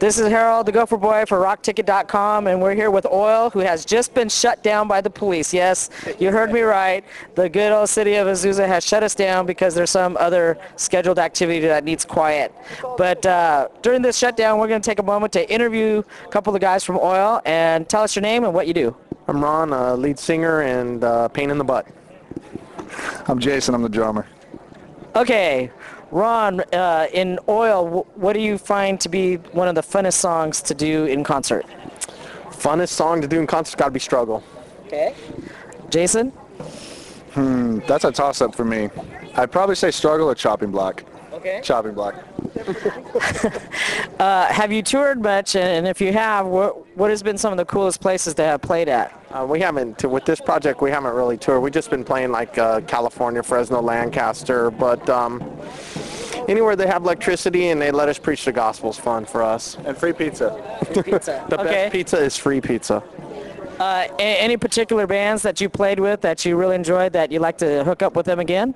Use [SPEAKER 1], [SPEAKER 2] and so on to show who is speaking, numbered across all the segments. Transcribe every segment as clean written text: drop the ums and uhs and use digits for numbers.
[SPEAKER 1] This is Harold, the Gopher Boy for RockTicket.com, and we're here with Oil, who has just been shut down by the police. Yes, you heard me right. The good old city of Azusa has shut us down because there's some other scheduled activity that needs quiet. But during this shutdown, we're going to take a moment to interview a couple of the guys from Oil, and tell us your name and what you do.
[SPEAKER 2] I'm Ron, lead singer and pain in the butt.
[SPEAKER 3] I'm Jason, I'm the drummer.
[SPEAKER 1] Okay, Ron, in Oil, what do you find to be one of the funnest songs to do in concert?
[SPEAKER 2] Funnest song to do in concert's got to be Struggle.
[SPEAKER 1] Okay. Jason?
[SPEAKER 3] That's a toss-up for me. I'd probably say Struggle or Chopping Block.
[SPEAKER 1] Okay.
[SPEAKER 3] Chopping Block.
[SPEAKER 1] Have you toured much, and if you have, what has been some of the coolest places to have played at?
[SPEAKER 2] We haven't, with this project, we haven't really toured. We've just been playing like California, Fresno, Lancaster, but anywhere they have electricity and they let us preach the gospel is fun for us.
[SPEAKER 3] And free pizza.
[SPEAKER 1] Free pizza.
[SPEAKER 2] The best pizza is free pizza.
[SPEAKER 1] Any particular bands that you played with that you really enjoyed that you like to hook up with them again?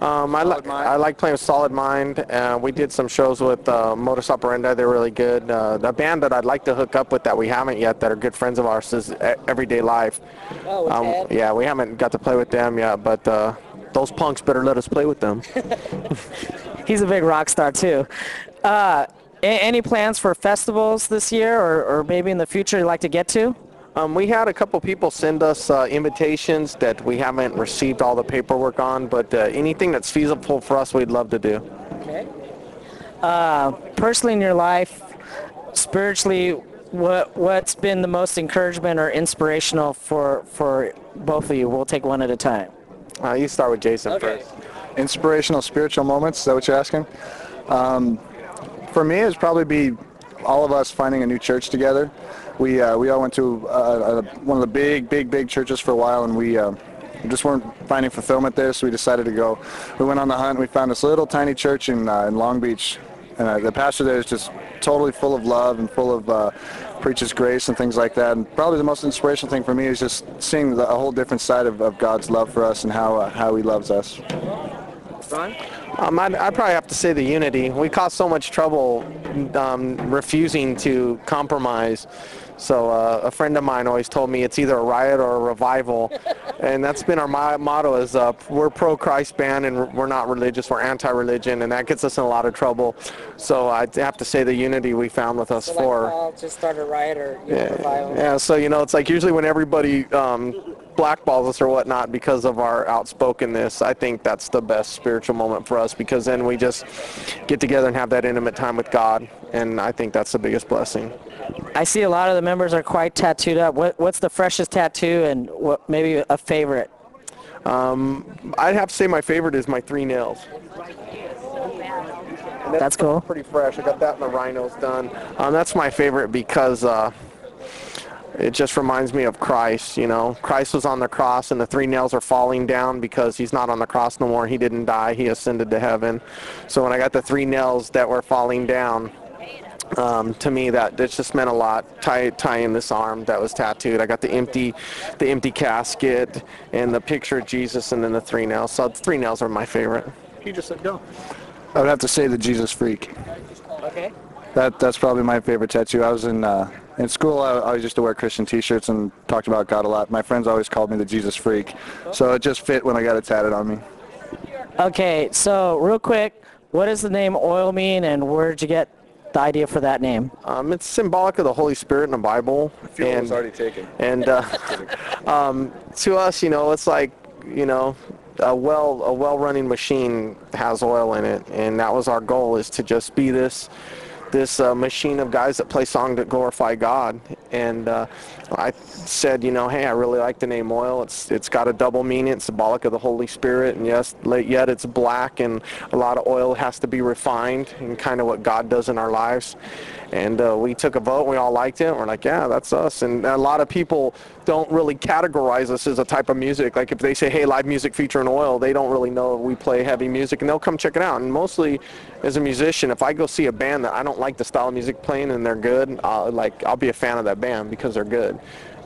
[SPEAKER 2] I like playing with Solid Mind. We did some shows with Modus Operandi. They're really good. The band that I'd like to hook up with that we haven't yet that are good friends of ours is Everyday Life.
[SPEAKER 1] Oh,
[SPEAKER 2] yeah, we haven't got to play with them yet, but those punks better let us play with them.
[SPEAKER 1] He's a big rock star too. Any plans for festivals this year or maybe in the future you'd like to get to?
[SPEAKER 2] We had a couple people send us invitations that we haven't received all the paperwork on, but anything that's feasible for us, we'd love to do.
[SPEAKER 1] Okay. Personally in your life, spiritually, what's been the most encouragement or inspirational for both of you? We'll take one at a time.
[SPEAKER 2] You start with Jason first.
[SPEAKER 3] Inspirational spiritual moments, is that what you're asking? For me, it'd probably be all of us finding a new church together. We all went to one of the big churches for a while, and we just weren't finding fulfillment there, so we decided to go. We went on the hunt, and we found this little tiny church in Long Beach, and the pastor there is just totally full of love and full of preaches grace and things like that. And probably the most inspirational thing for me is just seeing a whole different side of God's love for us and how He loves us.
[SPEAKER 1] Ron?
[SPEAKER 2] I'd probably have to say the unity. We caused so much trouble refusing to compromise. So a friend of mine always told me it's either a riot or a revival, and that's been our motto is we're pro-Christ band and we're not religious, we're anti-religion, and that gets us in a lot of trouble. So I'd have to say the unity we found with us
[SPEAKER 1] so
[SPEAKER 2] four.
[SPEAKER 1] Like Paul just start a riot or revival.
[SPEAKER 2] Yeah, so it's like usually when everybody blackballs us or whatnot because of our outspokenness, I think that's the best spiritual moment for us because then we just get together and have that intimate time with God, and I think that's the biggest blessing.
[SPEAKER 1] I see a lot of the members are quite tattooed up. What's the freshest tattoo and what maybe a favorite?
[SPEAKER 2] I'd have to say my favorite is my 3 nails.
[SPEAKER 1] That's cool.
[SPEAKER 2] Pretty fresh. I got that and the rhinos done. That's my favorite because it just reminds me of Christ. Christ was on the cross and the 3 nails are falling down because he's not on the cross no more. He didn't die. He ascended to heaven. So when I got the 3 nails that were falling down, to me that just meant a lot. Tying this arm that was tattooed. I got the empty casket and the picture of Jesus and then the 3 nails. So the 3 nails are my favorite.
[SPEAKER 3] He just said go. I would have to say the Jesus Freak.
[SPEAKER 1] Okay.
[SPEAKER 3] That's probably my favorite tattoo. I was in school. I always used to wear Christian T-shirts and talked about God a lot. My friends always called me the Jesus Freak, so it just fit when I got it tatted on me.
[SPEAKER 1] Okay, so real quick, what does the name Oil mean, and where did you get the idea for that name?
[SPEAKER 2] It's symbolic of the Holy Spirit in the Bible.
[SPEAKER 3] Fuel was already taken.
[SPEAKER 2] And to us, it's like, a well-running machine has oil in it, and that was our goal, is to just be this machine of guys that play songs that glorify God. And I said, hey, I really like the name Oil. It's got a double meaning. It's symbolic of the Holy Spirit, and yet it's black, and a lot of oil has to be refined, and kind of what God does in our lives. And we took a vote, and we all liked it. We're like, yeah, that's us. And a lot of people don't really categorize us as a type of music. Like if they say, hey, live music featuring Oil, they don't really know we play heavy music, and they'll come check it out. And mostly as a musician, if I go see a band that I don't like the style of music playing and they're good, I'll be a fan of that band because they're good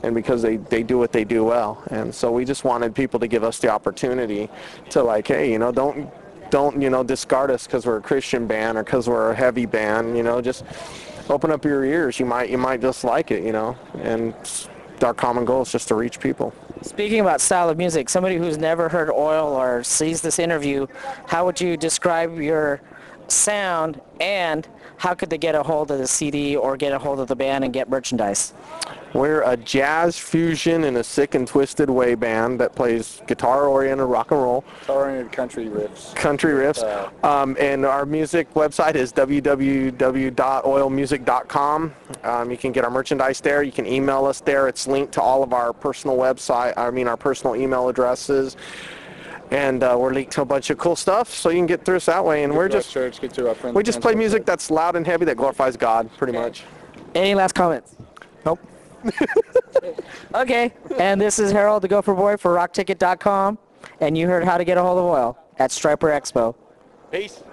[SPEAKER 2] and because they do what they do well. And so we just wanted people to give us the opportunity to, like, hey, don't discard us because we're a Christian band or because we're a heavy band. Just open up your ears. You might just like it, you know. And our common goal is just to reach people.
[SPEAKER 1] Speaking about style of music, somebody who's never heard Oil or sees this interview, how would you describe your sound, and how could they get a hold of the CD or get a hold of the band and get merchandise?
[SPEAKER 2] We're a jazz fusion in a sick and twisted way band that plays guitar-oriented rock and roll.
[SPEAKER 3] Guitar-oriented country riffs.
[SPEAKER 2] Country riffs. And our music website is www.oilmusic.com. You can get our merchandise there. You can email us there. It's linked to all of our personal our personal email addresses. And we're linked to a bunch of cool stuff, so you can get through us that way. And we just play music that's loud and heavy that glorifies God, pretty much.
[SPEAKER 1] Any last comments?
[SPEAKER 3] Nope.
[SPEAKER 1] Okay, and this is Harold, the Gopher Boy for RockTicket.com, and you heard how to get a hold of Oil at Stryper Expo.
[SPEAKER 2] Peace.